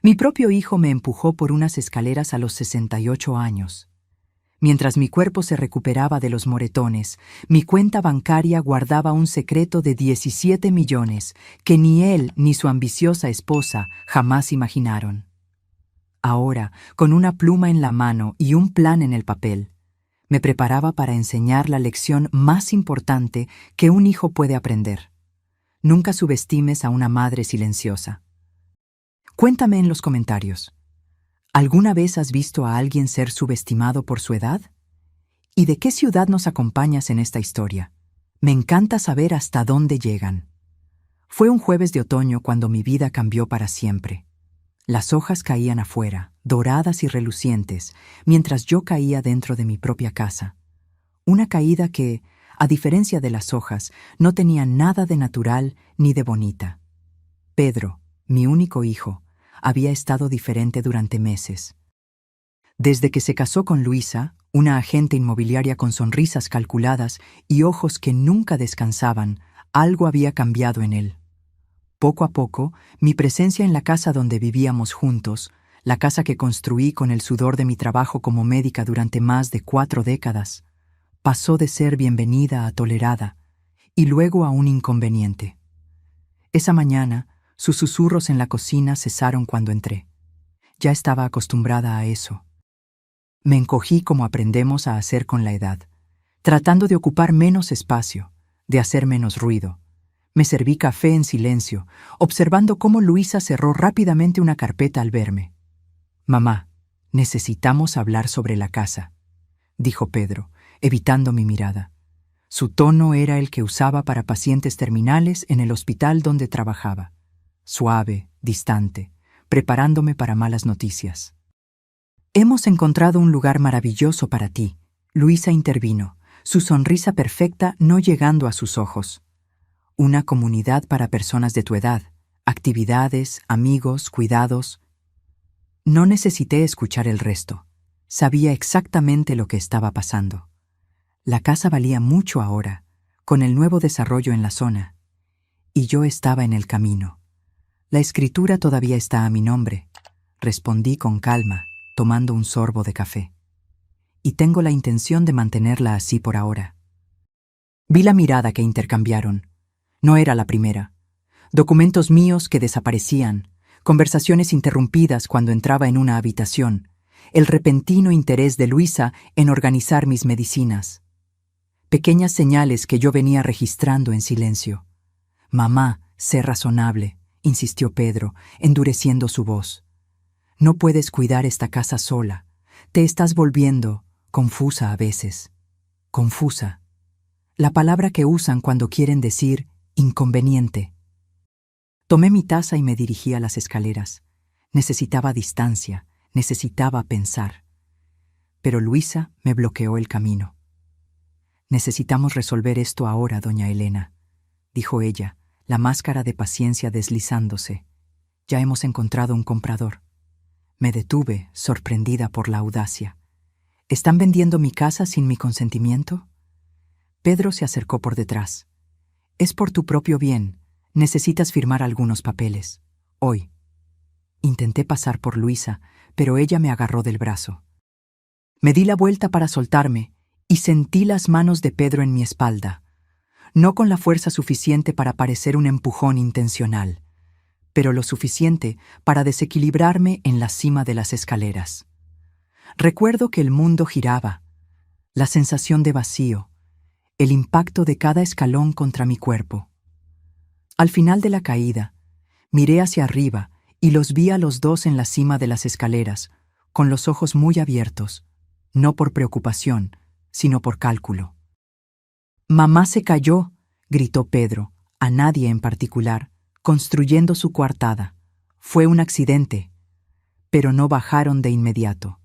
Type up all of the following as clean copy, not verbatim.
Mi propio hijo me empujó por unas escaleras a los 68 años. Mientras mi cuerpo se recuperaba de los moretones, mi cuenta bancaria guardaba un secreto de 17 millones que ni él ni su ambiciosa esposa jamás imaginaron. Ahora, con una pluma en la mano y un plan en el papel, me preparaba para enseñar la lección más importante que un hijo puede aprender. Nunca subestimes a una madre silenciosa. Cuéntame en los comentarios. ¿Alguna vez has visto a alguien ser subestimado por su edad? ¿Y de qué ciudad nos acompañas en esta historia? Me encanta saber hasta dónde llegan. Fue un jueves de otoño cuando mi vida cambió para siempre. Las hojas caían afuera, doradas y relucientes, mientras yo caía dentro de mi propia casa. Una caída que, a diferencia de las hojas, no tenía nada de natural ni de bonita. Pedro, mi único hijo, había estado diferente durante meses. Desde que se casó con Luisa, una agente inmobiliaria con sonrisas calculadas y ojos que nunca descansaban, algo había cambiado en él. Poco a poco, mi presencia en la casa donde vivíamos juntos, la casa que construí con el sudor de mi trabajo como médica durante más de 4 décadas, pasó de ser bienvenida a tolerada y luego a un inconveniente. Esa mañana, sus susurros en la cocina cesaron cuando entré. Ya estaba acostumbrada a eso. Me encogí como aprendemos a hacer con la edad, tratando de ocupar menos espacio, de hacer menos ruido. Me serví café en silencio, observando cómo Luisa cerró rápidamente una carpeta al verme. «Mamá, necesitamos hablar sobre la casa», dijo Pedro, evitando mi mirada. Su tono era el que usaba para pacientes terminales en el hospital donde trabajaba. Suave, distante, preparándome para malas noticias. «Hemos encontrado un lugar maravilloso para ti», Luisa intervino, su sonrisa perfecta no llegando a sus ojos. «Una comunidad para personas de tu edad, actividades, amigos, cuidados». No necesité escuchar el resto. Sabía exactamente lo que estaba pasando. La casa valía mucho ahora, con el nuevo desarrollo en la zona. Y yo estaba en el camino. «La escritura todavía está a mi nombre», respondí con calma, tomando un sorbo de café. «Y tengo la intención de mantenerla así por ahora». Vi la mirada que intercambiaron. No era la primera. Documentos míos que desaparecían, conversaciones interrumpidas cuando entraba en una habitación, el repentino interés de Luisa en organizar mis medicinas. Pequeñas señales que yo venía registrando en silencio. «Mamá, sé razonable», insistió Pedro, endureciendo su voz. «No puedes cuidar esta casa sola. Te estás volviendo confusa a veces». Confusa. La palabra que usan cuando quieren decir inconveniente. Tomé mi taza y me dirigí a las escaleras. Necesitaba distancia, necesitaba pensar. Pero Luisa me bloqueó el camino. «Necesitamos resolver esto ahora, doña Elena», dijo ella, la máscara de paciencia deslizándose. «Ya hemos encontrado un comprador». Me detuve, sorprendida por la audacia. «¿Están vendiendo mi casa sin mi consentimiento?» Pedro se acercó por detrás. «Es por tu propio bien. Necesitas firmar algunos papeles. Hoy». Intenté pasar por Luisa, pero ella me agarró del brazo. Me di la vuelta para soltarme y sentí las manos de Pedro en mi espalda. No con la fuerza suficiente para parecer un empujón intencional, pero lo suficiente para desequilibrarme en la cima de las escaleras. Recuerdo que el mundo giraba, la sensación de vacío, el impacto de cada escalón contra mi cuerpo. Al final de la caída, miré hacia arriba y los vi a los dos en la cima de las escaleras, con los ojos muy abiertos, no por preocupación, sino por cálculo. «Mamá se cayó», gritó Pedro, a nadie en particular, construyendo su coartada. «Fue un accidente». Pero no bajaron de inmediato.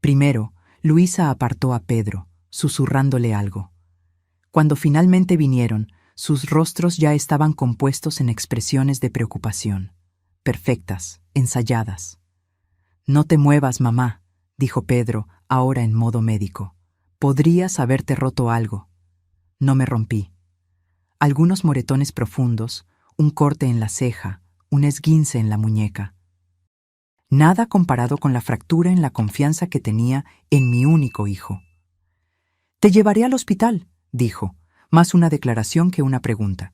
Primero, Luisa apartó a Pedro, susurrándole algo. Cuando finalmente vinieron, sus rostros ya estaban compuestos en expresiones de preocupación, perfectas, ensayadas. «No te muevas, mamá», dijo Pedro, ahora en modo médico. «Podrías haberte roto algo». No me rompí. Algunos moretones profundos, un corte en la ceja, un esguince en la muñeca. nada comparado con la fractura en la confianza que tenía en mi único hijo. «Te llevaré al hospital», dijo, más una declaración que una pregunta.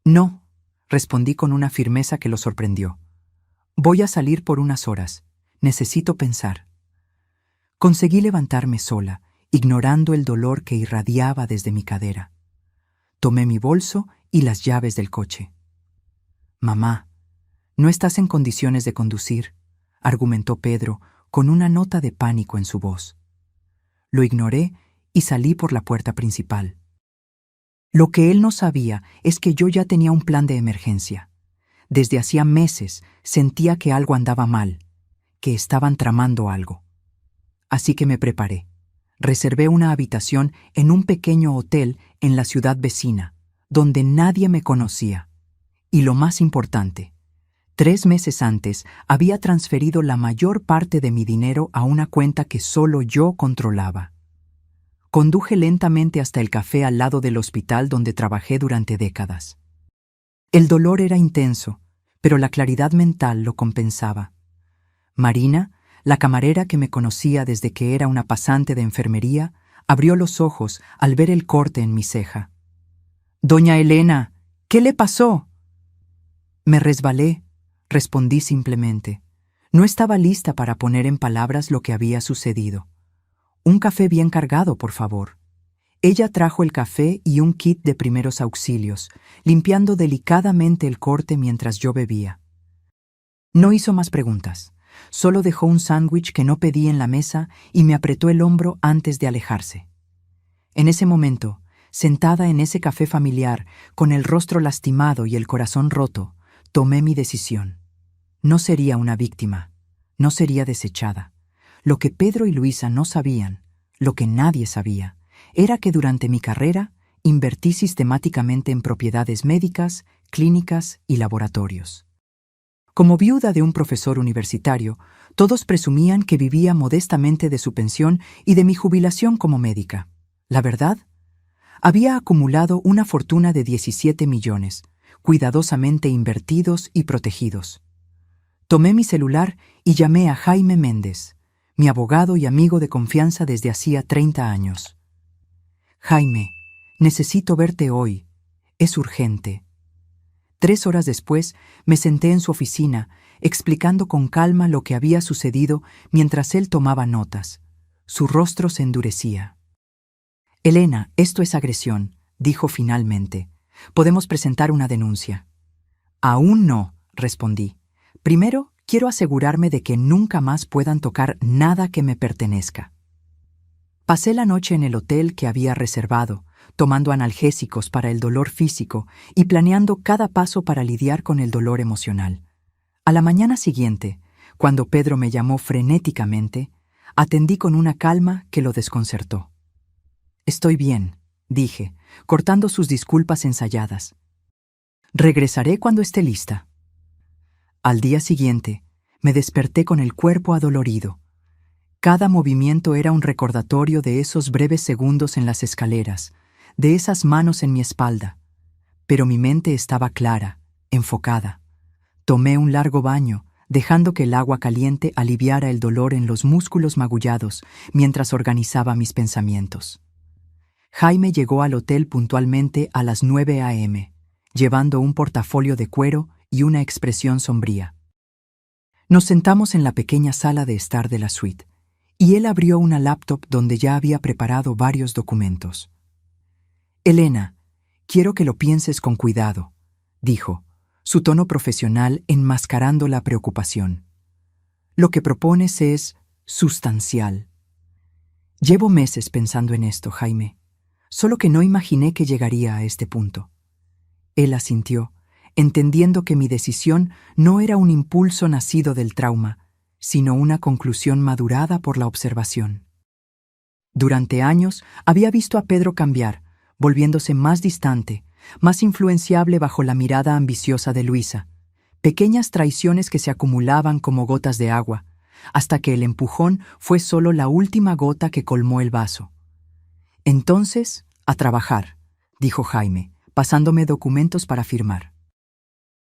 «No», respondí con una firmeza que lo sorprendió. «Voy a salir por unas horas. Necesito pensar». Conseguí levantarme sola, ignorando el dolor que irradiaba desde mi cadera. Tomé mi bolso y las llaves del coche. «Mamá, no estás en condiciones de conducir», argumentó Pedro con una nota de pánico en su voz. Lo ignoré y salí por la puerta principal. Lo que él no sabía es que yo ya tenía un plan de emergencia. Desde hacía meses sentía que algo andaba mal, que estaban tramando algo. Así que me preparé. Reservé una habitación en un pequeño hotel en la ciudad vecina, donde nadie me conocía. Y lo más importante, 3 meses antes había transferido la mayor parte de mi dinero a una cuenta que solo yo controlaba. Conduje lentamente hasta el café al lado del hospital donde trabajé durante décadas. El dolor era intenso, pero la claridad mental lo compensaba. Marina, la camarera que me conocía desde que era una pasante de enfermería, abrió los ojos al ver el corte en mi ceja. «Doña Elena, ¿qué le pasó?» «Me resbalé», respondí simplemente. No estaba lista para poner en palabras lo que había sucedido. «Un café bien cargado, por favor». Ella trajo el café y un kit de primeros auxilios, limpiando delicadamente el corte mientras yo bebía. No hizo más preguntas. Solo dejó un sándwich que no pedí en la mesa y me apretó el hombro antes de alejarse. En ese momento, sentada en ese café familiar, con el rostro lastimado y el corazón roto, tomé mi decisión. No sería una víctima, no sería desechada. Lo que Pedro y Luisa no sabían, lo que nadie sabía, era que durante mi carrera invertí sistemáticamente en propiedades médicas, clínicas y laboratorios. Como viuda de un profesor universitario, todos presumían que vivía modestamente de su pensión y de mi jubilación como médica. La verdad, había acumulado una fortuna de 17 millones, cuidadosamente invertidos y protegidos. Tomé mi celular y llamé a Jaime Méndez, mi abogado y amigo de confianza desde hacía 30 años. «Jaime, necesito verte hoy. Es urgente». 3 horas después, me senté en su oficina, explicando con calma lo que había sucedido mientras él tomaba notas. Su rostro se endurecía. «Elena, esto es agresión», dijo finalmente. «Podemos presentar una denuncia». «Aún no», respondí. «Primero, quiero asegurarme de que nunca más puedan tocar nada que me pertenezca». Pasé la noche en el hotel que había reservado, tomando analgésicos para el dolor físico y planeando cada paso para lidiar con el dolor emocional. A la mañana siguiente, cuando Pedro me llamó frenéticamente, atendí con una calma que lo desconcertó. «Estoy bien», dije, cortando sus disculpas ensayadas. «Regresaré cuando esté lista». Al día siguiente, me desperté con el cuerpo adolorido. Cada movimiento era un recordatorio de esos breves segundos en las escaleras, de esas manos en mi espalda. Pero mi mente estaba clara, enfocada. Tomé un largo baño, dejando que el agua caliente aliviara el dolor en los músculos magullados mientras organizaba mis pensamientos. Jaime llegó al hotel puntualmente a las 9 a.m., llevando un portafolio de cuero y una expresión sombría. Nos sentamos en la pequeña sala de estar de la suite, y él abrió una laptop donde ya había preparado varios documentos. «Elena, quiero que lo pienses con cuidado», dijo, su tono profesional enmascarando la preocupación. «Lo que propones es sustancial». «Llevo meses pensando en esto, Jaime, solo que no imaginé que llegaría a este punto». Él asintió, entendiendo que mi decisión no era un impulso nacido del trauma, sino una conclusión madurada por la observación. Durante años había visto a Pedro cambiar, volviéndose más distante, más influenciable bajo la mirada ambiciosa de Luisa, pequeñas traiciones que se acumulaban como gotas de agua, hasta que el empujón fue solo la última gota que colmó el vaso. «Entonces, a trabajar», dijo Jaime, pasándome documentos para firmar.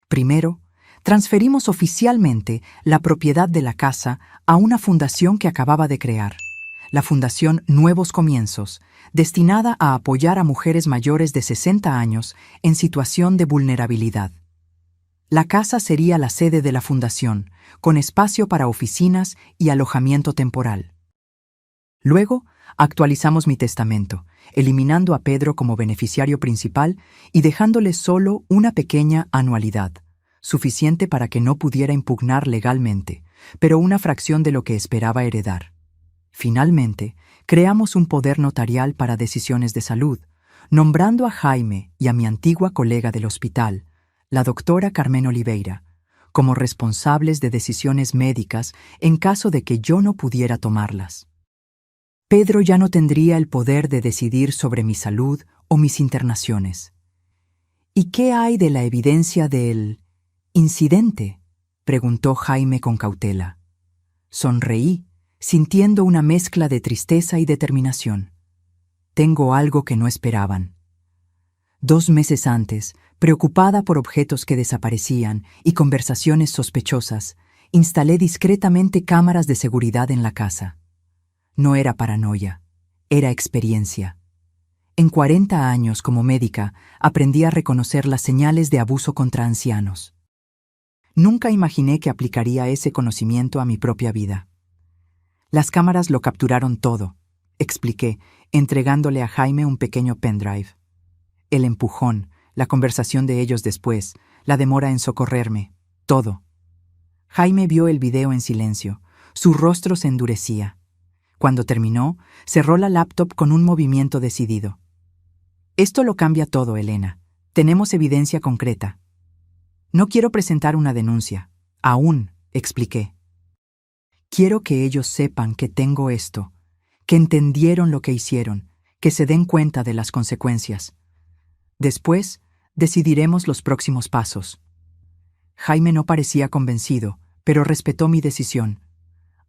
Primero, transferimos oficialmente la propiedad de la casa a una fundación que acababa de crear, la Fundación Nuevos Comienzos, destinada a apoyar a mujeres mayores de 60 años en situación de vulnerabilidad. La casa sería la sede de la fundación, con espacio para oficinas y alojamiento temporal. Luego, actualizamos mi testamento, eliminando a Pedro como beneficiario principal y dejándole solo una pequeña anualidad, suficiente para que no pudiera impugnar legalmente, pero una fracción de lo que esperaba heredar. Finalmente, creamos un poder notarial para decisiones de salud, nombrando a Jaime y a mi antigua colega del hospital, la doctora Carmen Oliveira, como responsables de decisiones médicas en caso de que yo no pudiera tomarlas. Pedro ya no tendría el poder de decidir sobre mi salud o mis internaciones. ¿Y qué hay de la evidencia del incidente?, preguntó Jaime con cautela. Sonreí, sintiendo una mezcla de tristeza y determinación. Tengo algo que no esperaban. 2 meses antes, preocupada por objetos que desaparecían y conversaciones sospechosas, instalé discretamente cámaras de seguridad en la casa. No era paranoia, era experiencia. En 40 años como médica, aprendí a reconocer las señales de abuso contra ancianos. Nunca imaginé que aplicaría ese conocimiento a mi propia vida. Las cámaras lo capturaron todo, expliqué, entregándole a Jaime un pequeño pendrive. El empujón, la conversación de ellos después, la demora en socorrerme, todo. Jaime vio el video en silencio, su rostro se endurecía. Cuando terminó, cerró la laptop con un movimiento decidido. Esto lo cambia todo, Elena. Tenemos evidencia concreta. No quiero presentar una denuncia. Aún, expliqué. Quiero que ellos sepan que tengo esto, que entendieron lo que hicieron, que se den cuenta de las consecuencias. Después, decidiremos los próximos pasos. Jaime no parecía convencido, pero respetó mi decisión.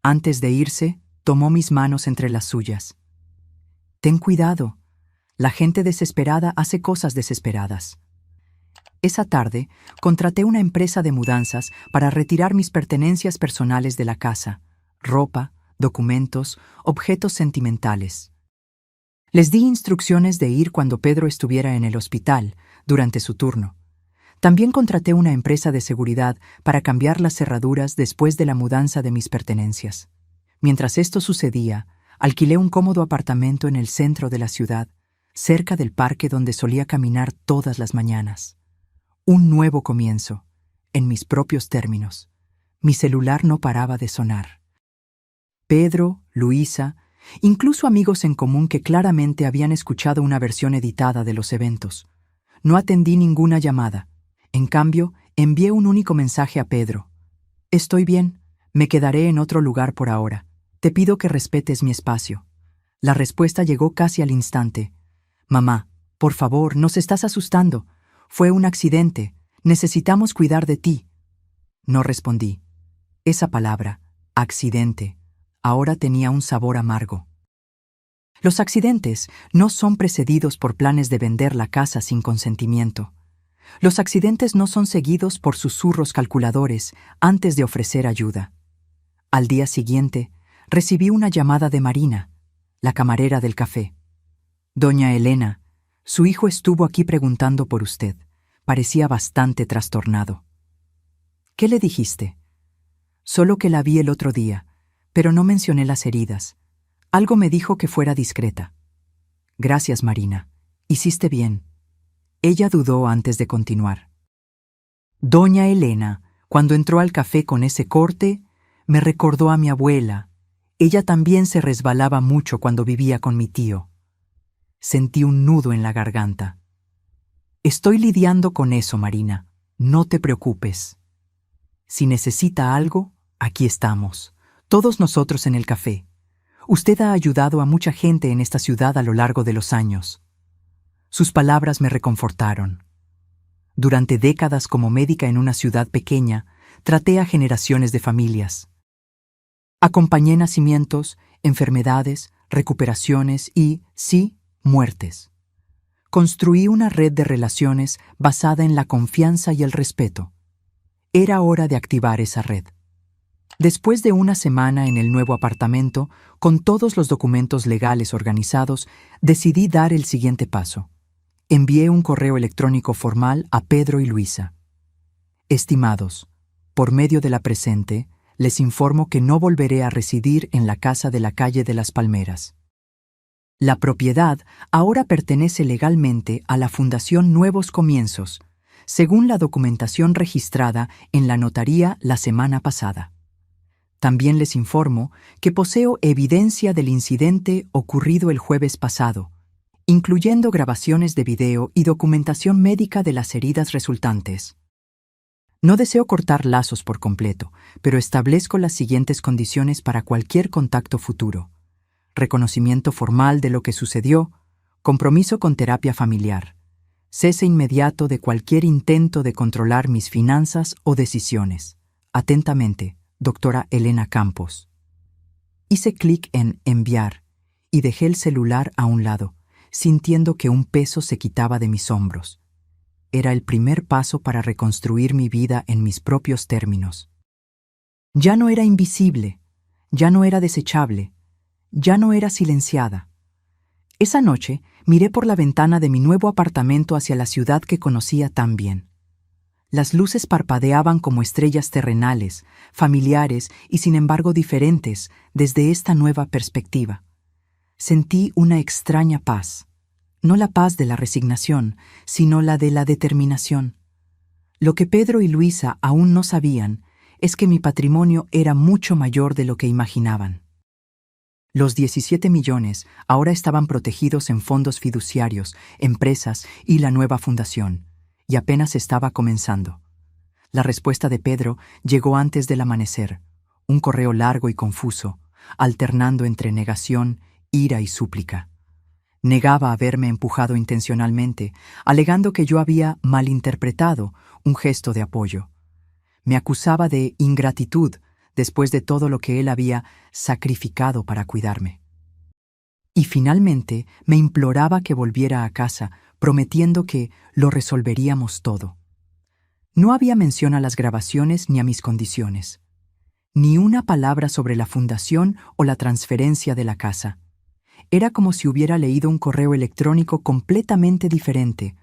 Antes de irse, tomó mis manos entre las suyas. Ten cuidado. La gente desesperada hace cosas desesperadas. Esa tarde, contraté una empresa de mudanzas para retirar mis pertenencias personales de la casa, ropa, documentos, objetos sentimentales. Les di instrucciones de ir cuando Pedro estuviera en el hospital, durante su turno. También contraté una empresa de seguridad para cambiar las cerraduras después de la mudanza de mis pertenencias. Mientras esto sucedía, alquilé un cómodo apartamento en el centro de la ciudad, cerca del parque donde solía caminar todas las mañanas. Un nuevo comienzo, en mis propios términos. Mi celular no paraba de sonar. Pedro, Luisa, incluso amigos en común que claramente habían escuchado una versión editada de los eventos. No atendí ninguna llamada. En cambio, envié un único mensaje a Pedro. Estoy bien, me quedaré en otro lugar por ahora. Te pido que respetes mi espacio. La respuesta llegó casi al instante. Mamá, por favor, nos estás asustando. Fue un accidente. Necesitamos cuidar de ti. No respondí. Esa palabra, accidente, ahora tenía un sabor amargo. Los accidentes no son precedidos por planes de vender la casa sin consentimiento. Los accidentes no son seguidos por susurros calculadores antes de ofrecer ayuda. Al día siguiente, recibí una llamada de Marina, la camarera del café. Doña Elena, su hijo estuvo aquí preguntando por usted. Parecía bastante trastornado. ¿Qué le dijiste? Solo que la vi el otro día, pero no mencioné las heridas. Algo me dijo que fuera discreta. Gracias, Marina. Hiciste bien. Ella dudó antes de continuar. Doña Elena, cuando entró al café con ese corte, me recordó a mi abuela. Ella también se resbalaba mucho cuando vivía con mi tío. Sentí un nudo en la garganta. Estoy lidiando con eso, Marina. No te preocupes. Si necesita algo, aquí estamos. Todos nosotros en el café. Usted ha ayudado a mucha gente en esta ciudad a lo largo de los años. Sus palabras me reconfortaron. Durante décadas como médica en una ciudad pequeña, traté a generaciones de familias. Acompañé nacimientos, enfermedades, recuperaciones y, sí, muertes. Construí una red de relaciones basada en la confianza y el respeto. Era hora de activar esa red. Después de una semana en el nuevo apartamento, con todos los documentos legales organizados, decidí dar el siguiente paso. Envié un correo electrónico formal a Pedro y Luisa. Estimados, por medio de la presente, les informo que no volveré a residir en la casa de la calle de las Palmeras. La propiedad ahora pertenece legalmente a la Fundación Nuevos Comienzos, según la documentación registrada en la notaría la semana pasada. También les informo que poseo evidencia del incidente ocurrido el jueves pasado, incluyendo grabaciones de video y documentación médica de las heridas resultantes. No deseo cortar lazos por completo, pero establezco las siguientes condiciones para cualquier contacto futuro: reconocimiento formal de lo que sucedió, compromiso con terapia familiar, cese inmediato de cualquier intento de controlar mis finanzas o decisiones. Atentamente, doctora Elena Campos. Hice clic en enviar y dejé el celular a un lado, sintiendo que un peso se quitaba de mis hombros. Era el primer paso para reconstruir mi vida en mis propios términos. Ya no era invisible, ya no era desechable, ya no era silenciada. Esa noche miré por la ventana de mi nuevo apartamento hacia la ciudad que conocía tan bien. Las luces parpadeaban como estrellas terrenales, familiares y sin embargo diferentes desde esta nueva perspectiva. Sentí una extraña paz, no la paz de la resignación, sino la de la determinación. Lo que Pedro y Luisa aún no sabían es que mi patrimonio era mucho mayor de lo que imaginaban. Los 17 millones ahora estaban protegidos en fondos fiduciarios, empresas y la nueva fundación, y apenas estaba comenzando. La respuesta de Pedro llegó antes del amanecer, un correo largo y confuso, alternando entre negación, ira y súplica. Negaba haberme empujado intencionalmente, alegando que yo había malinterpretado un gesto de apoyo. Me acusaba de ingratitud después de todo lo que él había sacrificado para cuidarme. Y finalmente me imploraba que volviera a casa, prometiendo que lo resolveríamos todo. No había mención a las grabaciones ni a mis condiciones. Ni una palabra sobre la fundación o la transferencia de la casa. Era como si hubiera leído un correo electrónico completamente diferente,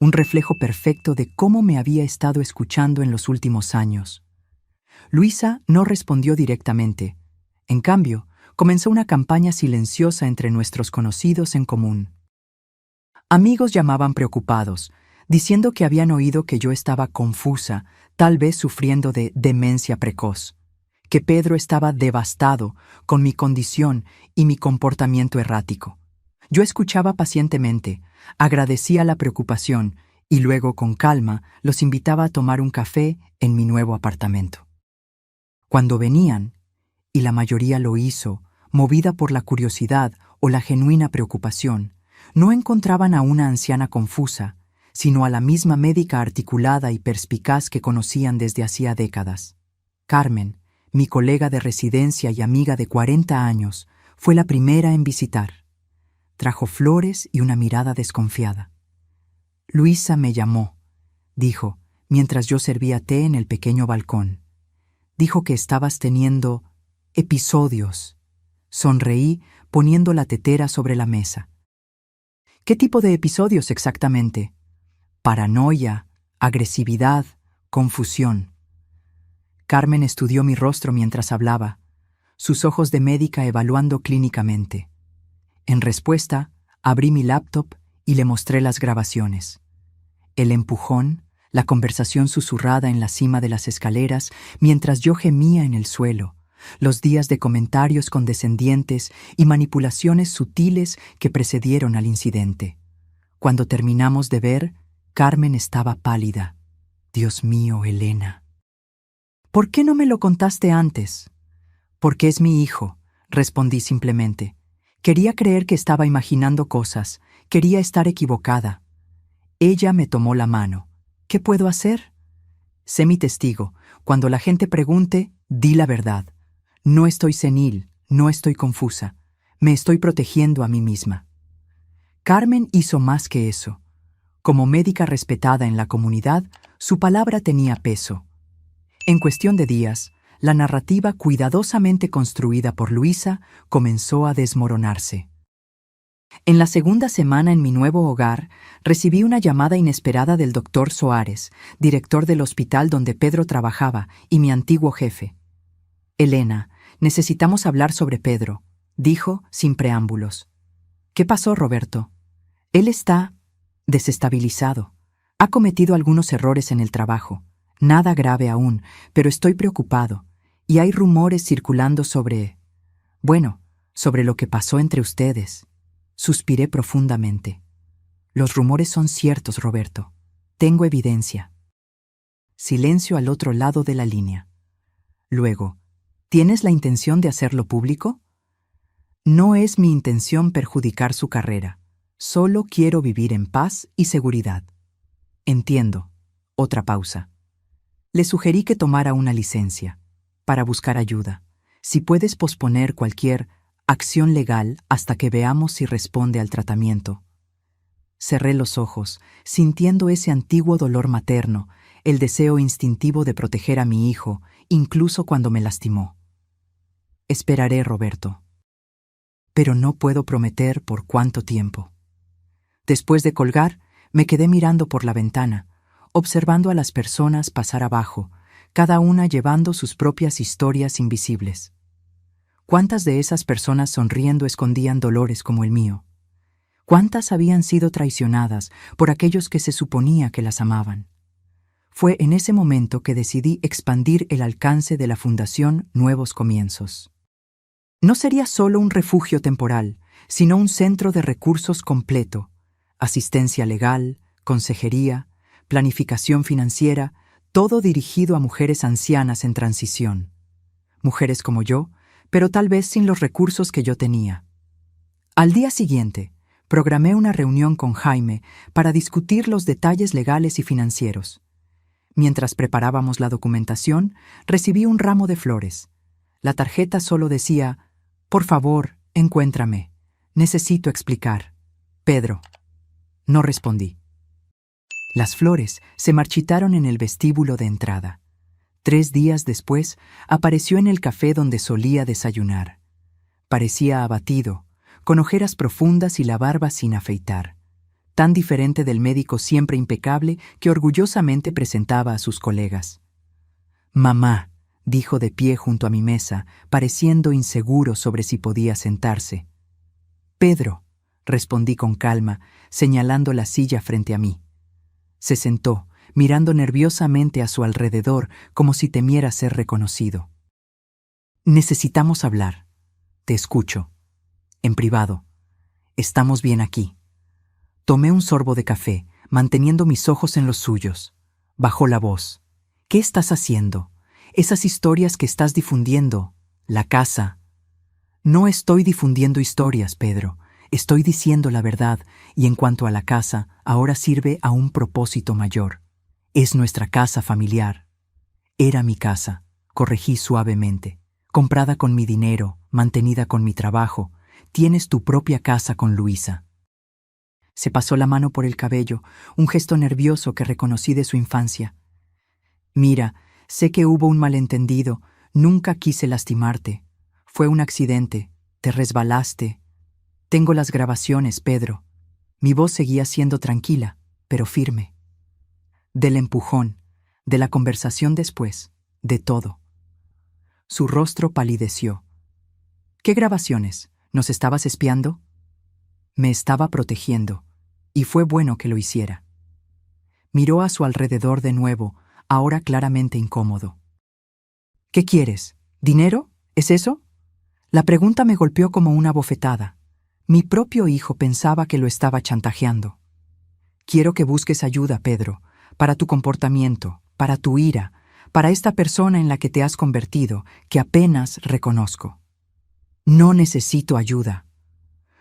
un reflejo perfecto de cómo me había estado escuchando en los últimos años. Luisa no respondió directamente. En cambio, comenzó una campaña silenciosa entre nuestros conocidos en común. Amigos llamaban preocupados, diciendo que habían oído que yo estaba confusa, tal vez sufriendo de demencia precoz, que Pedro estaba devastado con mi condición y mi comportamiento errático. Yo escuchaba pacientemente, agradecía la preocupación y luego, con calma, los invitaba a tomar un café en mi nuevo apartamento. Cuando venían, y la mayoría lo hizo, movida por la curiosidad o la genuina preocupación, no encontraban a una anciana confusa, sino a la misma médica articulada y perspicaz que conocían desde hacía décadas. Carmen, mi colega de residencia y amiga de 40 años, fue la primera en visitar. Trajo flores y una mirada desconfiada. Luisa me llamó, dijo, mientras yo servía té en el pequeño balcón. Dijo que estabas teniendo episodios. Sonreí poniendo la tetera sobre la mesa. ¿Qué tipo de episodios exactamente? Paranoia, agresividad, confusión. Carmen estudió mi rostro mientras hablaba, sus ojos de médica evaluando clínicamente. En respuesta, abrí mi laptop y le mostré las grabaciones. El empujón, la conversación susurrada en la cima de las escaleras mientras yo gemía en el suelo, los días de comentarios condescendientes y manipulaciones sutiles que precedieron al incidente. Cuando terminamos de ver, Carmen estaba pálida. Dios mío, Elena. ¿Por qué no me lo contaste antes? Porque es mi hijo, respondí simplemente. Quería creer que estaba imaginando cosas, quería estar equivocada. Ella me tomó la mano. ¿Qué puedo hacer? Sé mi testigo. Cuando la gente pregunte, di la verdad. No estoy senil, no estoy confusa. Me estoy protegiendo a mí misma. Carmen hizo más que eso. Como médica respetada en la comunidad, su palabra tenía peso. En cuestión de días, la narrativa cuidadosamente construida por Luisa comenzó a desmoronarse. En la segunda semana en mi nuevo hogar, recibí una llamada inesperada del doctor Soares, director del hospital donde Pedro trabajaba y mi antiguo jefe. «Elena, necesitamos hablar sobre Pedro», dijo sin preámbulos. «¿Qué pasó, Roberto?» «Él está desestabilizado. Ha cometido algunos errores en el trabajo. Nada grave aún, pero estoy preocupado. Y hay rumores circulando sobre lo que pasó entre ustedes». Suspiré profundamente. «Los rumores son ciertos, Roberto. Tengo evidencia». Silencio al otro lado de la línea. Luego, ¿tienes la intención de hacerlo público? No es mi intención perjudicar su carrera. Solo quiero vivir en paz y seguridad. Entiendo. Otra pausa. Le sugerí que tomara una licencia, para buscar ayuda. Si puedes posponer cualquier acción legal hasta que veamos si responde al tratamiento. Cerré los ojos, sintiendo ese antiguo dolor materno, el deseo instintivo de proteger a mi hijo, incluso cuando me lastimó. Esperaré, Roberto. Pero no puedo prometer por cuánto tiempo. Después de colgar, me quedé mirando por la ventana, observando a las personas pasar abajo, cada una llevando sus propias historias invisibles. ¿Cuántas de esas personas sonriendo escondían dolores como el mío? ¿Cuántas habían sido traicionadas por aquellos que se suponía que las amaban? Fue en ese momento que decidí expandir el alcance de la Fundación Nuevos Comienzos. No sería solo un refugio temporal, sino un centro de recursos completo: asistencia legal, consejería, planificación financiera, todo dirigido a mujeres ancianas en transición. Mujeres como yo, pero tal vez sin los recursos que yo tenía. Al día siguiente, programé una reunión con Jaime para discutir los detalles legales y financieros. Mientras preparábamos la documentación, recibí un ramo de flores. La tarjeta solo decía: «Por favor, encuéntrame. Necesito explicar. Pedro». No respondí. Las flores se marchitaron en el vestíbulo de entrada. 3 días después, apareció en el café donde solía desayunar. Parecía abatido, con ojeras profundas y la barba sin afeitar, tan diferente del médico siempre impecable que orgullosamente presentaba a sus colegas. «Mamá», dijo de pie junto a mi mesa, pareciendo inseguro sobre si podía sentarse. «Pedro», respondí con calma, señalando la silla frente a mí. Se sentó, mirando nerviosamente a su alrededor como si temiera ser reconocido. «Necesitamos hablar. Te escucho. En privado. Estamos bien aquí». Tomé un sorbo de café, manteniendo mis ojos en los suyos. Bajó la voz. «¿Qué estás haciendo? Esas historias que estás difundiendo. La casa». «No estoy difundiendo historias, Pedro. Estoy diciendo la verdad, y en cuanto a la casa, ahora sirve a un propósito mayor. Es nuestra casa familiar». «Era mi casa», corregí suavemente. «Comprada con mi dinero, mantenida con mi trabajo. Tienes tu propia casa con Luisa». Se pasó la mano por el cabello, un gesto nervioso que reconocí de su infancia. «Mira, sé que hubo un malentendido. Nunca quise lastimarte. Fue un accidente. Te resbalaste. Tengo las grabaciones, Pedro». Mi voz seguía siendo tranquila, pero firme. Del empujón, de la conversación después, de todo. Su rostro palideció. «¿Qué grabaciones? ¿Nos estabas espiando?» «Me estaba protegiendo, y fue bueno que lo hiciera». Miró a su alrededor de nuevo, ahora claramente incómodo. «¿Qué quieres? ¿Dinero? ¿Es eso?» La pregunta me golpeó como una bofetada. Mi propio hijo pensaba que lo estaba chantajeando. «Quiero que busques ayuda, Pedro, para tu comportamiento, para tu ira, para esta persona en la que te has convertido, que apenas reconozco». «No necesito ayuda».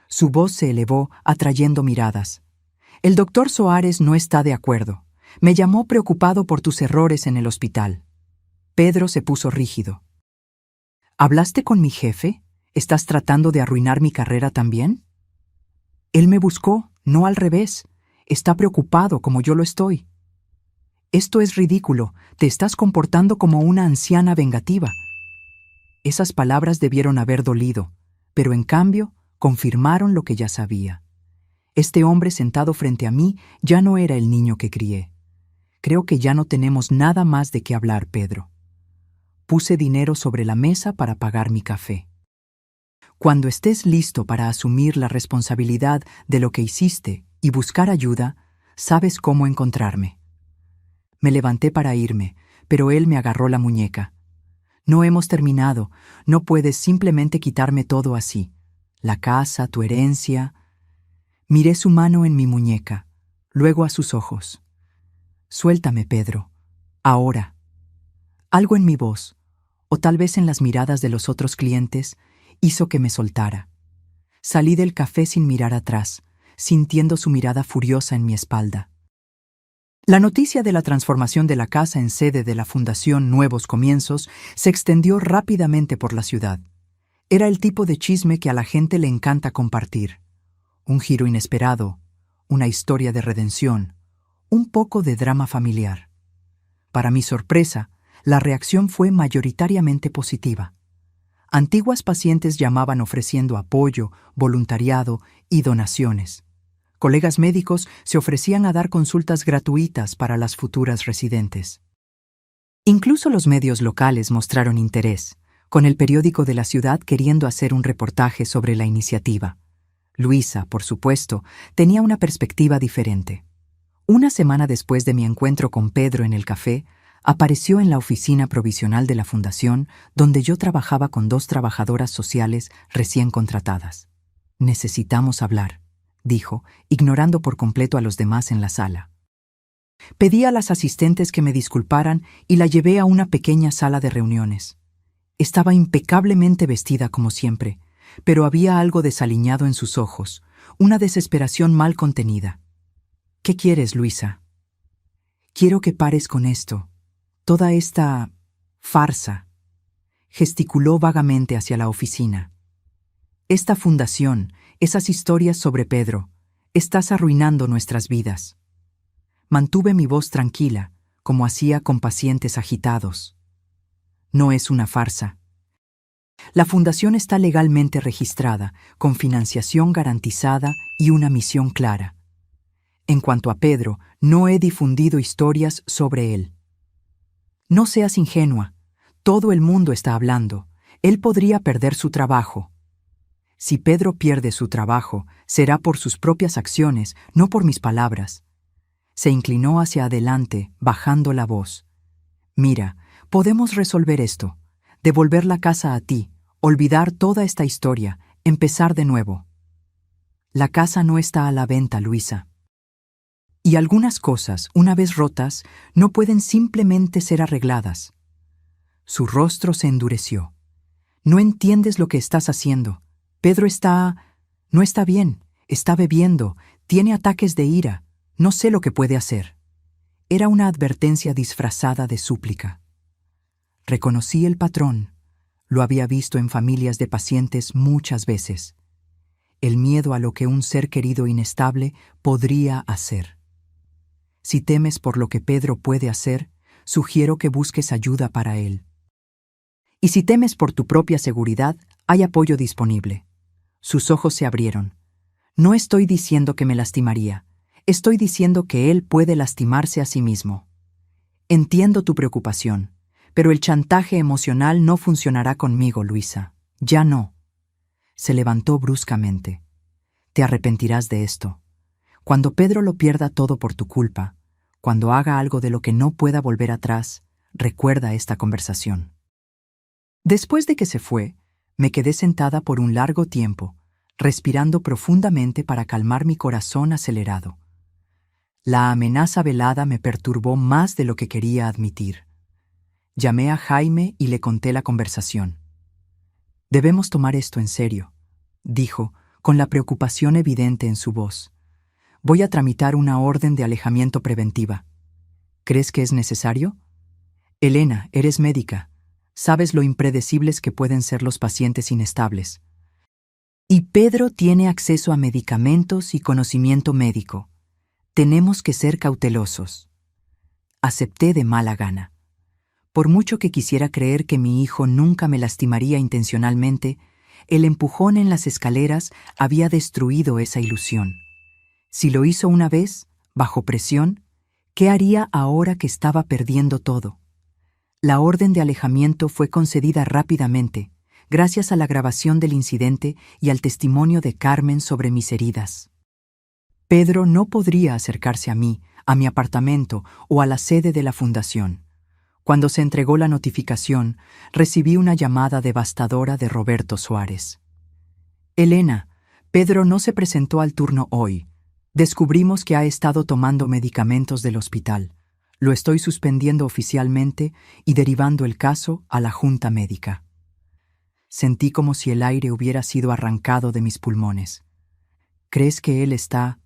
Su voz se elevó, atrayendo miradas. «El doctor Soares no está de acuerdo. Me llamó preocupado por tus errores en el hospital». Pedro se puso rígido. «¿Hablaste con mi jefe? ¿Estás tratando de arruinar mi carrera también?» «Él me buscó, no al revés. Está preocupado como yo lo estoy». Esto es ridículo, te estás comportando como una anciana vengativa. Esas palabras debieron haber dolido, pero en cambio confirmaron lo que ya sabía. Este hombre sentado frente a mí ya no era el niño que crié. Creo que ya no tenemos nada más de qué hablar, Pedro. Puse dinero sobre la mesa para pagar mi café. Cuando estés listo para asumir la responsabilidad de lo que hiciste y buscar ayuda, sabes cómo encontrarme. Me levanté para irme, pero él me agarró la muñeca. No hemos terminado, no puedes simplemente quitarme todo así. La casa, tu herencia. Miré su mano en mi muñeca, luego a sus ojos. Suéltame, Pedro. Ahora. Algo en mi voz, o tal vez en las miradas de los otros clientes, hizo que me soltara. Salí del café sin mirar atrás, sintiendo su mirada furiosa en mi espalda. La noticia de la transformación de la casa en sede de la Fundación Nuevos Comienzos se extendió rápidamente por la ciudad. Era el tipo de chisme que a la gente le encanta compartir. Un giro inesperado, una historia de redención, un poco de drama familiar. Para mi sorpresa, la reacción fue mayoritariamente positiva. Antiguas pacientes llamaban ofreciendo apoyo, voluntariado y donaciones. Colegas médicos se ofrecían a dar consultas gratuitas para las futuras residentes. Incluso los medios locales mostraron interés, con el periódico de la ciudad queriendo hacer un reportaje sobre la iniciativa. Luisa, por supuesto, tenía una perspectiva diferente. Una semana después de mi encuentro con Pedro en el café, apareció en la oficina provisional de la fundación, donde yo trabajaba con 2 trabajadoras sociales recién contratadas. «Necesitamos hablar», dijo, ignorando por completo a los demás en la sala. Pedí a las asistentes que me disculparan y la llevé a una pequeña sala de reuniones. Estaba impecablemente vestida como siempre, pero había algo desaliñado en sus ojos, una desesperación mal contenida. «¿Qué quieres, Luisa?» «Quiero que pares con esto. Toda esta farsa». Gesticuló vagamente hacia la oficina. «Esta fundación, esas historias sobre Pedro, estás arruinando nuestras vidas». Mantuve mi voz tranquila, como hacía con pacientes agitados. «No es una farsa. La fundación está legalmente registrada, con financiación garantizada y una misión clara. En cuanto a Pedro, no he difundido historias sobre él. No seas ingenua. Todo el mundo está hablando. Él podría perder su trabajo. Si Pedro pierde su trabajo, será por sus propias acciones, no por mis palabras». Se inclinó hacia adelante, bajando la voz. «Mira, podemos resolver esto. Devolver la casa a ti, olvidar toda esta historia, empezar de nuevo. La casa no está a la venta, Luisa. Y algunas cosas, una vez rotas, no pueden simplemente ser arregladas». Su rostro se endureció. «No entiendes lo que estás haciendo. Pedro no está bien, está bebiendo, tiene ataques de ira, no sé lo que puede hacer». Era una advertencia disfrazada de súplica. Reconocí el patrón. Lo había visto en familias de pacientes muchas veces. El miedo a lo que un ser querido inestable podría hacer. Si temes por lo que Pedro puede hacer, sugiero que busques ayuda para él. Y si temes por tu propia seguridad, hay apoyo disponible. Sus ojos se abrieron. No estoy diciendo que me lastimaría. Estoy diciendo que él puede lastimarse a sí mismo. Entiendo tu preocupación, pero el chantaje emocional no funcionará conmigo, Luisa. Ya no. Se levantó bruscamente. Te arrepentirás de esto. Cuando Pedro lo pierda todo por tu culpa, cuando haga algo de lo que no pueda volver atrás, recuerda esta conversación. Después de que se fue, me quedé sentada por un largo tiempo, respirando profundamente para calmar mi corazón acelerado. La amenaza velada me perturbó más de lo que quería admitir. Llamé a Jaime y le conté la conversación. «Debemos tomar esto en serio», dijo, con la preocupación evidente en su voz. «Voy a tramitar una orden de alejamiento preventiva. ¿Crees que es necesario? Elena, eres médica. Sabes lo impredecibles que pueden ser los pacientes inestables. Y Pedro tiene acceso a medicamentos y conocimiento médico. Tenemos que ser cautelosos». Acepté de mala gana. Por mucho que quisiera creer que mi hijo nunca me lastimaría intencionalmente, el empujón en las escaleras había destruido esa ilusión. Si lo hizo una vez, bajo presión, ¿qué haría ahora que estaba perdiendo todo? La orden de alejamiento fue concedida rápidamente, gracias a la grabación del incidente y al testimonio de Carmen sobre mis heridas. Pedro no podría acercarse a mí, a mi apartamento o a la sede de la fundación. Cuando se entregó la notificación, recibí una llamada devastadora de Roberto Suárez. Elena, Pedro no se presentó al turno hoy. Descubrimos que ha estado tomando medicamentos del hospital. Lo estoy suspendiendo oficialmente y derivando el caso a la junta médica. Sentí como si el aire hubiera sido arrancado de mis pulmones. ¿Crees que él está?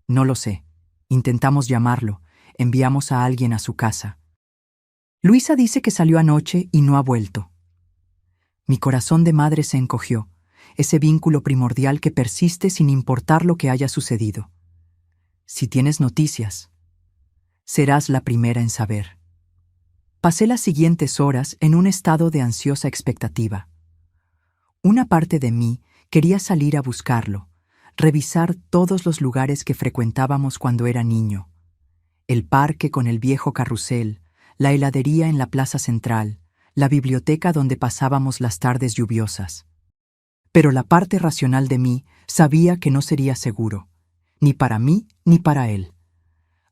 No lo sé. Intentamos llamarlo. Enviamos a alguien a su casa. Luisa dice que salió anoche y no ha vuelto. Mi corazón de madre se encogió, ese vínculo primordial que persiste sin importar lo que haya sucedido. Si tienes noticias, serás la primera en saber. Pasé las siguientes horas en un estado de ansiosa expectativa. Una parte de mí quería salir a buscarlo, revisar todos los lugares que frecuentábamos cuando era niño. El parque con el viejo carrusel, la heladería en la plaza central, la biblioteca donde pasábamos las tardes lluviosas. Pero la parte racional de mí sabía que no sería seguro, ni para mí ni para él.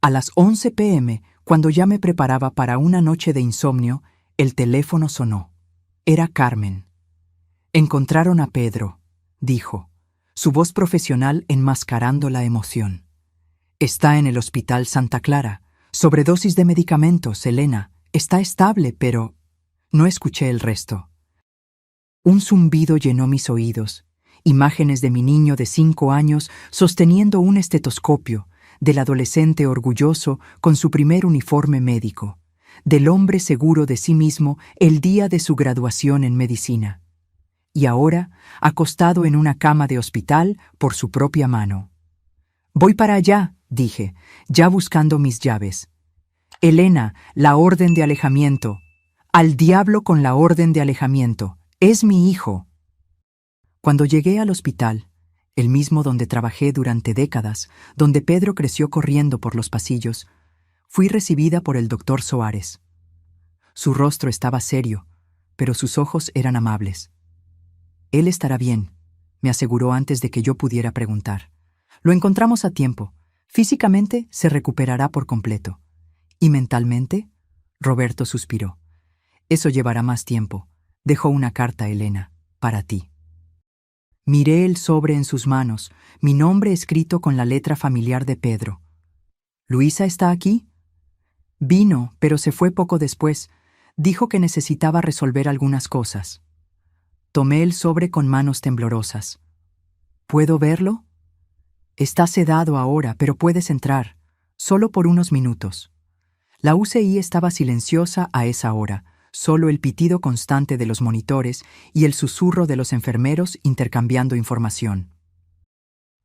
A las 11 p.m., cuando ya me preparaba para una noche de insomnio, el teléfono sonó. Era Carmen. Encontraron a Pedro, dijo, su voz profesional enmascarando la emoción. Está en el Hospital Santa Clara. Sobredosis de medicamentos, Elena. Está estable, pero... No escuché el resto. Un zumbido llenó mis oídos. Imágenes de mi niño de 5 años sosteniendo un estetoscopio, del adolescente orgulloso con su primer uniforme médico, del hombre seguro de sí mismo el día de su graduación en medicina. Y ahora, acostado en una cama de hospital por su propia mano. «Voy para allá», dije, ya buscando mis llaves. «Elena, la orden de alejamiento. Al diablo con la orden de alejamiento. Es mi hijo». Cuando llegué al hospital, el mismo donde trabajé durante décadas, donde Pedro creció corriendo por los pasillos, fui recibida por el doctor Suárez. Su rostro estaba serio, pero sus ojos eran amables. «Él estará bien», me aseguró antes de que yo pudiera preguntar. «Lo encontramos a tiempo. Físicamente se recuperará por completo. ¿Y mentalmente?», Roberto suspiró. «Eso llevará más tiempo. Dejó una carta, Elena, para ti». Miré el sobre en sus manos, mi nombre escrito con la letra familiar de Pedro. «¿Luisa está aquí?» «Vino, pero se fue poco después. Dijo que necesitaba resolver algunas cosas». Tomé el sobre con manos temblorosas. «¿Puedo verlo?» «Está sedado ahora, pero puedes entrar, solo por unos minutos». La UCI estaba silenciosa a esa hora, solo el pitido constante de los monitores y el susurro de los enfermeros intercambiando información.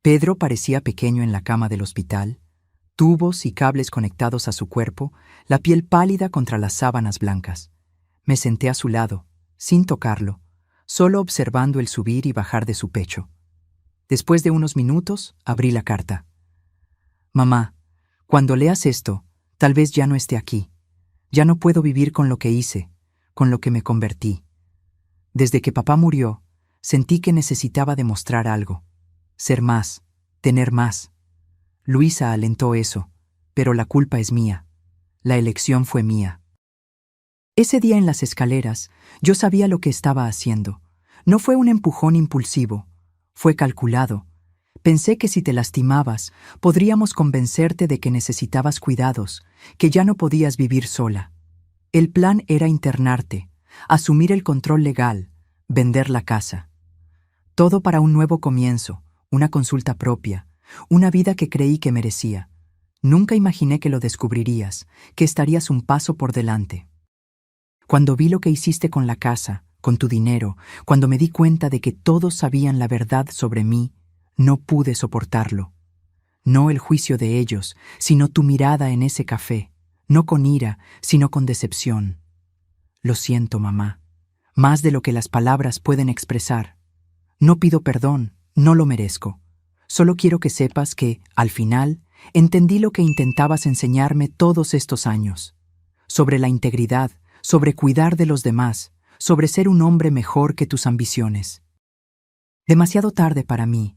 Pedro parecía pequeño en la cama del hospital, tubos y cables conectados a su cuerpo, la piel pálida contra las sábanas blancas. Me senté a su lado, sin tocarlo, solo observando el subir y bajar de su pecho. Después de unos minutos, abrí la carta. «Mamá, cuando leas esto, tal vez ya no esté aquí. Ya no puedo vivir con lo que hice, con lo que me convertí. Desde que papá murió, sentí que necesitaba demostrar algo. Ser más, tener más. Luisa alentó eso, pero la culpa es mía. La elección fue mía». Ese día en las escaleras, yo sabía lo que estaba haciendo. No fue un empujón impulsivo, fue calculado. Pensé que si te lastimabas, podríamos convencerte de que necesitabas cuidados, que ya no podías vivir sola. El plan era internarte, asumir el control legal, vender la casa. Todo para un nuevo comienzo, una consulta propia, una vida que creí que merecía. Nunca imaginé que lo descubrirías, que estarías un paso por delante. Cuando vi lo que hiciste con la casa, con tu dinero, cuando me di cuenta de que todos sabían la verdad sobre mí, no pude soportarlo. No el juicio de ellos, sino tu mirada en ese café. no con ira, sino con decepción. Lo siento, mamá, más de lo que las palabras pueden expresar. No pido perdón, no lo merezco. Solo quiero que sepas que, al final, entendí lo que intentabas enseñarme todos estos años. Sobre la integridad, sobre cuidar de los demás, sobre ser un hombre mejor que tus ambiciones. Demasiado tarde para mí,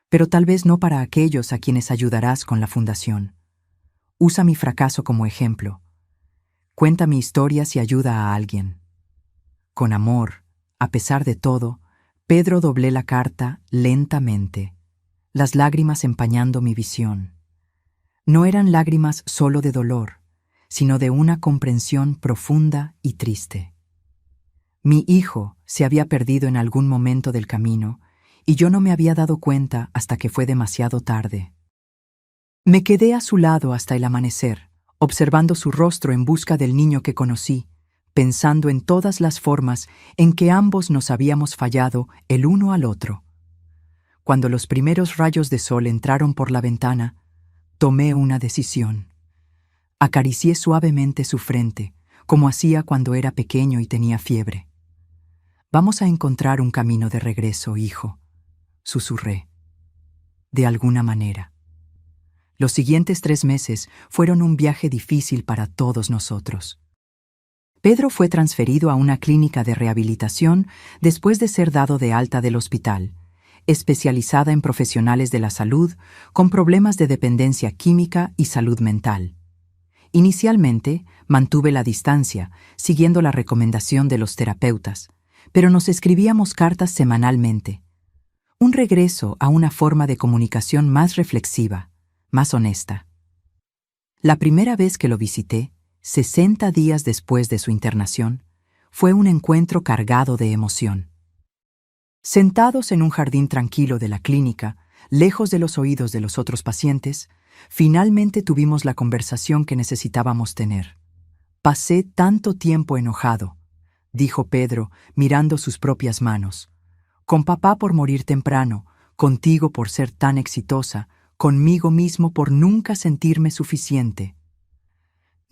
pero tal vez no para aquellos a quienes ayudarás con la fundación. Usa mi fracaso como ejemplo. Cuenta mi historia si ayuda a alguien. Con amor, a pesar de todo, Pedro doblé la carta lentamente, las lágrimas empañando mi visión. No eran lágrimas solo de dolor, sino de una comprensión profunda y triste. Mi hijo se había perdido en algún momento del camino y yo no me había dado cuenta hasta que fue demasiado tarde. Me quedé a su lado hasta el amanecer, observando su rostro en busca del niño que conocí, pensando en todas las formas en que ambos nos habíamos fallado el uno al otro. Cuando los primeros rayos de sol entraron por la ventana, tomé una decisión. Acaricié suavemente su frente, como hacía cuando era pequeño y tenía fiebre. «Vamos a encontrar un camino de regreso, hijo», susurré. De alguna manera. Los siguientes 3 meses fueron un viaje difícil para todos nosotros. Pedro fue transferido a una clínica de rehabilitación después de ser dado de alta del hospital, especializada en profesionales de la salud con problemas de dependencia química y salud mental. Inicialmente, mantuve la distancia, siguiendo la recomendación de los terapeutas, pero nos escribíamos cartas semanalmente. Un regreso a una forma de comunicación más reflexiva, más honesta. La primera vez que lo visité, 60 días después de su internación, fue un encuentro cargado de emoción. Sentados en un jardín tranquilo de la clínica, lejos de los oídos de los otros pacientes, finalmente tuvimos la conversación que necesitábamos tener. «Pasé tanto tiempo enojado», dijo Pedro, mirando sus propias manos. «Con papá por morir temprano, contigo por ser tan exitosa, conmigo mismo por nunca sentirme suficiente».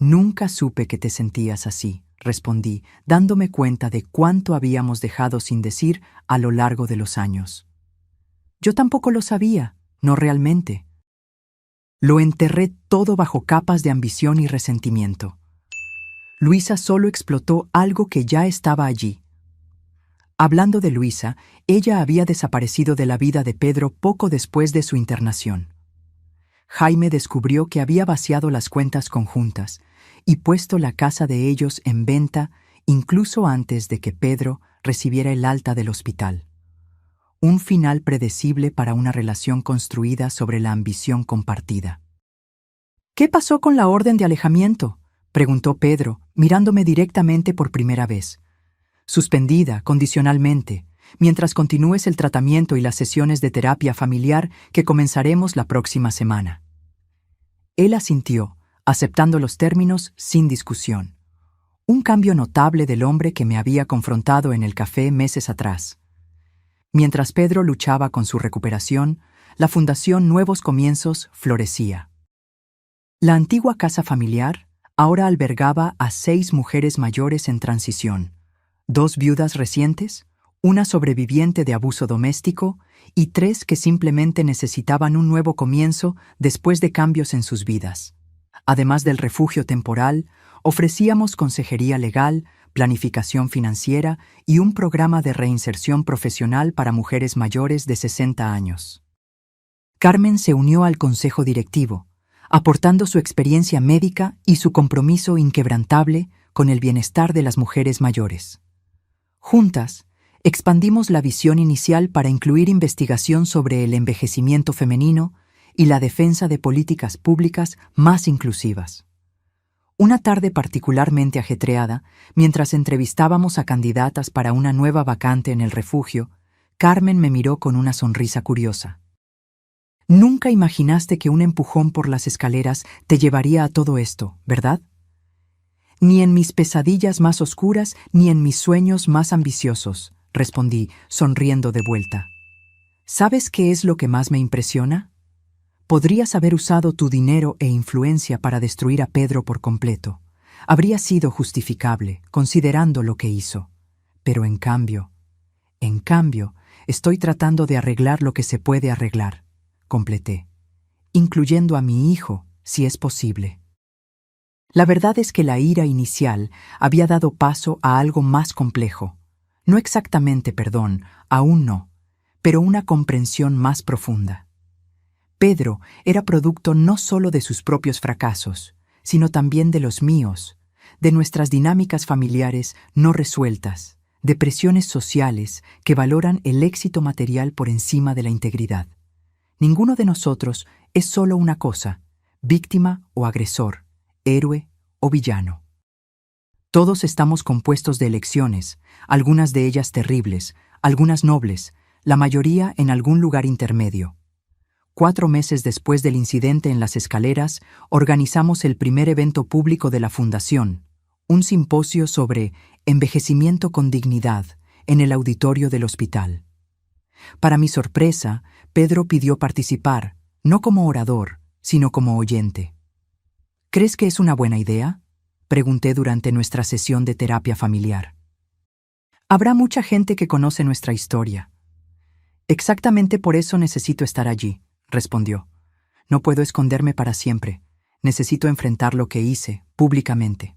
«Nunca supe que te sentías así», respondí, dándome cuenta de cuánto habíamos dejado sin decir a lo largo de los años. Yo tampoco lo sabía, no realmente. Lo enterré todo bajo capas de ambición y resentimiento. Luisa solo explotó algo que ya estaba allí. Hablando de Luisa, ella había desaparecido de la vida de Pedro poco después de su internación. Jaime descubrió que había vaciado las cuentas conjuntas y puesto la casa de ellos en venta incluso antes de que Pedro recibiera el alta del hospital. Un final predecible para una relación construida sobre la ambición compartida. «¿Qué pasó con la orden de alejamiento?», preguntó Pedro, mirándome directamente por primera vez. «Suspendida condicionalmente, mientras continúes el tratamiento y las sesiones de terapia familiar que comenzaremos la próxima semana». Él asintió, aceptando los términos sin discusión. Un cambio notable del hombre que me había confrontado en el café meses atrás. Mientras Pedro luchaba con su recuperación, la Fundación Nuevos Comienzos florecía. La antigua casa familiar ahora albergaba a 6 mujeres mayores en transición, 2 viudas recientes, una sobreviviente de abuso doméstico y 3 que simplemente necesitaban un nuevo comienzo después de cambios en sus vidas. Además del refugio temporal, ofrecíamos consejería legal, planificación financiera y un programa de reinserción profesional para mujeres mayores de 60 años. Carmen se unió al consejo directivo, aportando su experiencia médica y su compromiso inquebrantable con el bienestar de las mujeres mayores. Juntas, expandimos la visión inicial para incluir investigación sobre el envejecimiento femenino y la defensa de políticas públicas más inclusivas. Una tarde particularmente ajetreada, mientras entrevistábamos a candidatas para una nueva vacante en el refugio, Carmen me miró con una sonrisa curiosa. «Nunca imaginaste que un empujón por las escaleras te llevaría a todo esto, ¿verdad? Ni en mis pesadillas más oscuras, ni en mis sueños más ambiciosos», respondí, sonriendo de vuelta. «¿Sabes qué es lo que más me impresiona? Podrías haber usado tu dinero e influencia para destruir a Pedro por completo. Habría sido justificable, considerando lo que hizo. Pero en cambio, estoy tratando de arreglar lo que se puede arreglar, completé, incluyendo a mi hijo, si es posible. La verdad es que la ira inicial había dado paso a algo más complejo. No exactamente perdón, aún no, pero una comprensión más profunda. Pedro era producto no solo de sus propios fracasos, sino también de los míos, de nuestras dinámicas familiares no resueltas, de presiones sociales que valoran el éxito material por encima de la integridad. Ninguno de nosotros es solo una cosa, víctima o agresor, héroe o villano. Todos estamos compuestos de elecciones, algunas de ellas terribles, algunas nobles, la mayoría en algún lugar intermedio. 4 meses después del incidente en las escaleras, organizamos el primer evento público de la Fundación, un simposio sobre envejecimiento con dignidad en el auditorio del hospital. Para mi sorpresa, Pedro pidió participar, no como orador, sino como oyente. ¿Crees que es una buena idea?, pregunté durante nuestra sesión de terapia familiar. Habrá mucha gente que conoce nuestra historia. Exactamente por eso necesito estar allí, respondió. No puedo esconderme para siempre. Necesito enfrentar lo que hice, públicamente.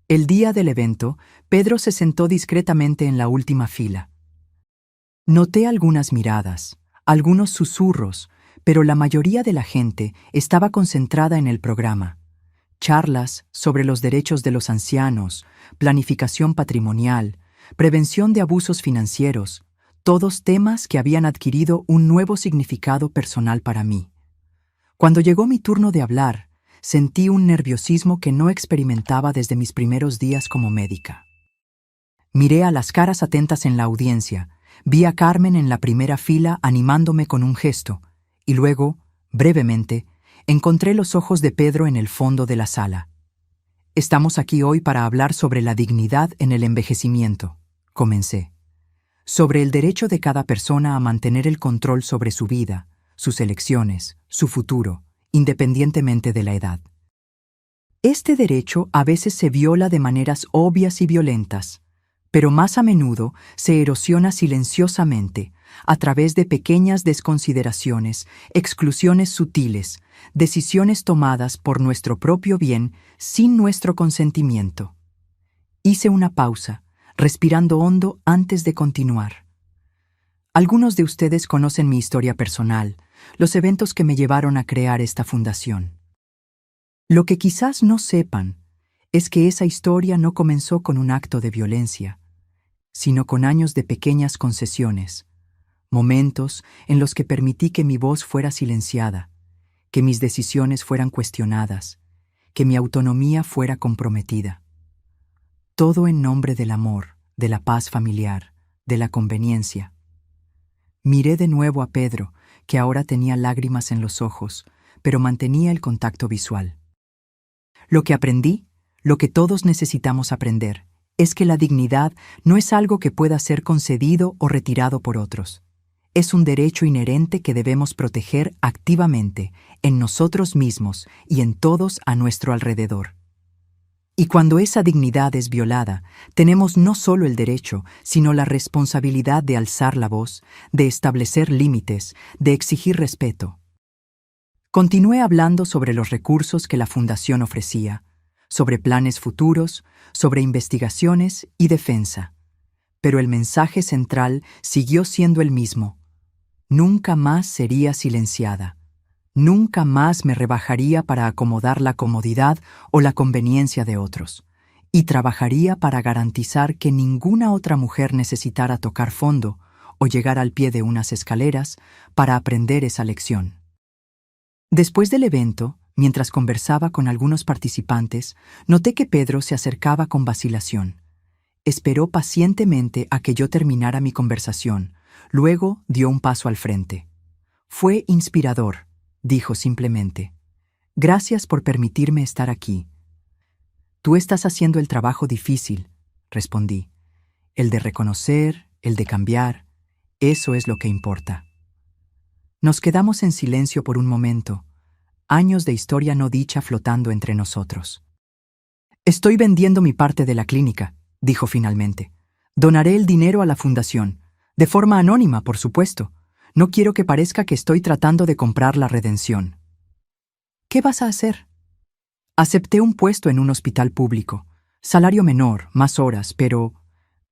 El día del evento, Pedro se sentó discretamente en la última fila. Noté algunas miradas, algunos susurros, pero la mayoría de la gente estaba concentrada en el programa. Charlas sobre los derechos de los ancianos, planificación patrimonial, prevención de abusos financieros, todos temas que habían adquirido un nuevo significado personal para mí. Cuando llegó mi turno de hablar, sentí un nerviosismo que no experimentaba desde mis primeros días como médica. Miré a las caras atentas en la audiencia, vi a Carmen en la primera fila animándome con un gesto, y luego, brevemente, encontré los ojos de Pedro en el fondo de la sala. Estamos aquí hoy para hablar sobre la dignidad en el envejecimiento, comencé. Sobre el derecho de cada persona a mantener el control sobre su vida, sus elecciones, su futuro, independientemente de la edad. Este derecho a veces se viola de maneras obvias y violentas, pero más a menudo se erosiona silenciosamente, a través de pequeñas desconsideraciones, exclusiones sutiles, decisiones tomadas por nuestro propio bien sin nuestro consentimiento. Hice una pausa, respirando hondo antes de continuar. Algunos de ustedes conocen mi historia personal, los eventos que me llevaron a crear esta fundación. Lo que quizás no sepan es que esa historia no comenzó con un acto de violencia, sino con años de pequeñas concesiones, momentos en los que permití que mi voz fuera silenciada, que mis decisiones fueran cuestionadas, que mi autonomía fuera comprometida. Todo en nombre del amor, de la paz familiar, de la conveniencia. Miré de nuevo a Pedro, que ahora tenía lágrimas en los ojos, pero mantenía el contacto visual. Lo que aprendí, lo que todos necesitamos aprender, es que la dignidad no es algo que pueda ser concedido o retirado por otros. Es un derecho inherente que debemos proteger activamente, en nosotros mismos y en todos a nuestro alrededor. Y cuando esa dignidad es violada, tenemos no solo el derecho, sino la responsabilidad de alzar la voz, de establecer límites, de exigir respeto. Continué hablando sobre los recursos que la Fundación ofrecía, sobre planes futuros, sobre investigaciones y defensa. Pero el mensaje central siguió siendo el mismo. Nunca más sería silenciada. Nunca más me rebajaría para acomodar la comodidad o la conveniencia de otros. Y trabajaría para garantizar que ninguna otra mujer necesitara tocar fondo o llegar al pie de unas escaleras para aprender esa lección. Después del evento, mientras conversaba con algunos participantes, noté que Pedro se acercaba con vacilación. Esperó pacientemente a que yo terminara mi conversación. Luego dio un paso al frente. Fue inspirador, dijo simplemente. Gracias por permitirme estar aquí. Tú estás haciendo el trabajo difícil, respondí. El de reconocer, el de cambiar, eso es lo que importa. Nos quedamos en silencio por un momento, años de historia no dicha flotando entre nosotros. Estoy vendiendo mi parte de la clínica, dijo finalmente. Donaré el dinero a la fundación, de forma anónima, por supuesto. No quiero que parezca que estoy tratando de comprar la redención. ¿Qué vas a hacer? Acepté un puesto en un hospital público. Salario menor, más horas, pero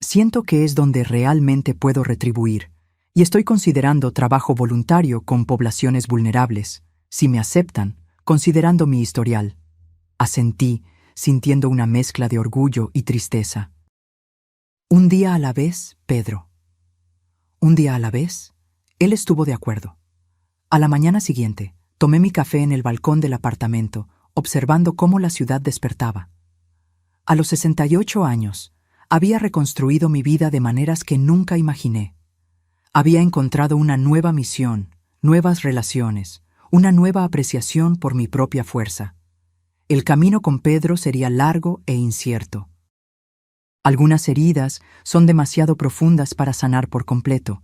siento que es donde realmente puedo retribuir, y estoy considerando trabajo voluntario con poblaciones vulnerables, si me aceptan, considerando mi historial. Asentí, sintiendo una mezcla de orgullo y tristeza. Un día a la vez, Pedro. Un día a la vez, él estuvo de acuerdo. A la mañana siguiente, tomé mi café en el balcón del apartamento, observando cómo la ciudad despertaba. A los 68 años, había reconstruido mi vida de maneras que nunca imaginé. Había encontrado una nueva misión, nuevas relaciones, una nueva apreciación por mi propia fuerza. El camino con Pedro sería largo e incierto. Algunas heridas son demasiado profundas para sanar por completo.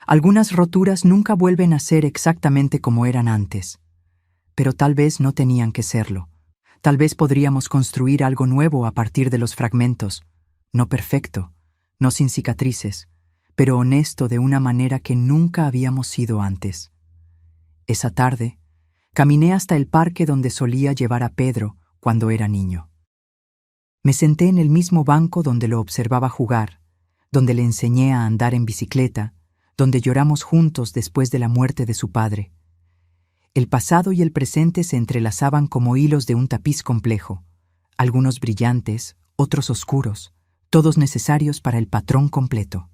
Algunas roturas nunca vuelven a ser exactamente como eran antes. Pero tal vez no tenían que serlo. Tal vez podríamos construir algo nuevo a partir de los fragmentos, no perfecto, no sin cicatrices, pero honesto de una manera que nunca habíamos sido antes. Esa tarde, caminé hasta el parque donde solía llevar a Pedro cuando era niño. Me senté en el mismo banco donde lo observaba jugar, donde le enseñé a andar en bicicleta, donde lloramos juntos después de la muerte de su padre. El pasado y el presente se entrelazaban como hilos de un tapiz complejo, algunos brillantes, otros oscuros, todos necesarios para el patrón completo.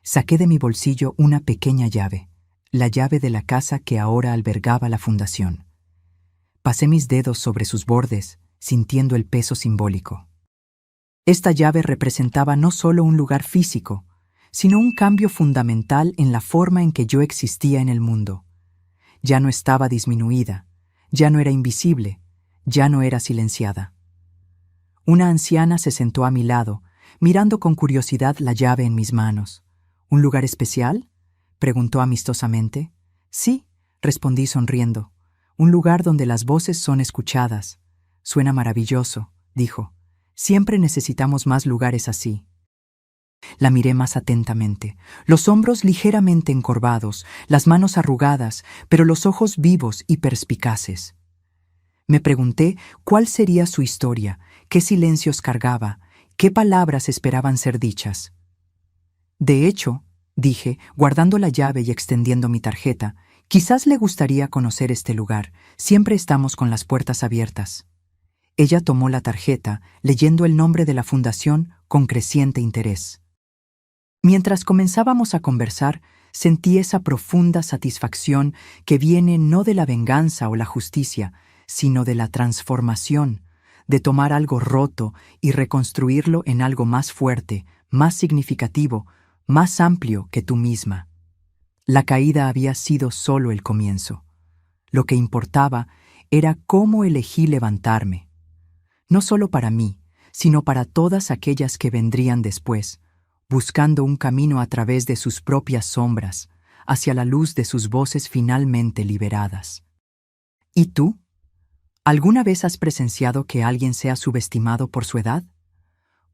Saqué de mi bolsillo una pequeña llave, la llave de la casa que ahora albergaba la fundación. Pasé mis dedos sobre sus bordes, sintiendo el peso simbólico. Esta llave representaba no solo un lugar físico, sino un cambio fundamental en la forma en que yo existía en el mundo. Ya no estaba disminuida, ya no era invisible, ya no era silenciada. Una anciana se sentó a mi lado, mirando con curiosidad la llave en mis manos. ¿Un lugar especial?, preguntó amistosamente. Sí, respondí sonriendo. Un lugar donde las voces son escuchadas. Suena maravilloso, dijo. Siempre necesitamos más lugares así. La miré más atentamente, los hombros ligeramente encorvados, las manos arrugadas, pero los ojos vivos y perspicaces. Me pregunté cuál sería su historia, qué silencios cargaba, qué palabras esperaban ser dichas. De hecho, dije, guardando la llave y extendiendo mi tarjeta, quizás le gustaría conocer este lugar, siempre estamos con las puertas abiertas. Ella tomó la tarjeta, leyendo el nombre de la fundación con creciente interés. Mientras comenzábamos a conversar, sentí esa profunda satisfacción que viene no de la venganza o la justicia, sino de la transformación, de tomar algo roto y reconstruirlo en algo más fuerte, más significativo, más amplio que tú misma. La caída había sido solo el comienzo. Lo que importaba era cómo elegí levantarme. No solo para mí, sino para todas aquellas que vendrían después, buscando un camino a través de sus propias sombras, hacia la luz de sus voces finalmente liberadas. ¿Y tú? ¿Alguna vez has presenciado que alguien sea subestimado por su edad?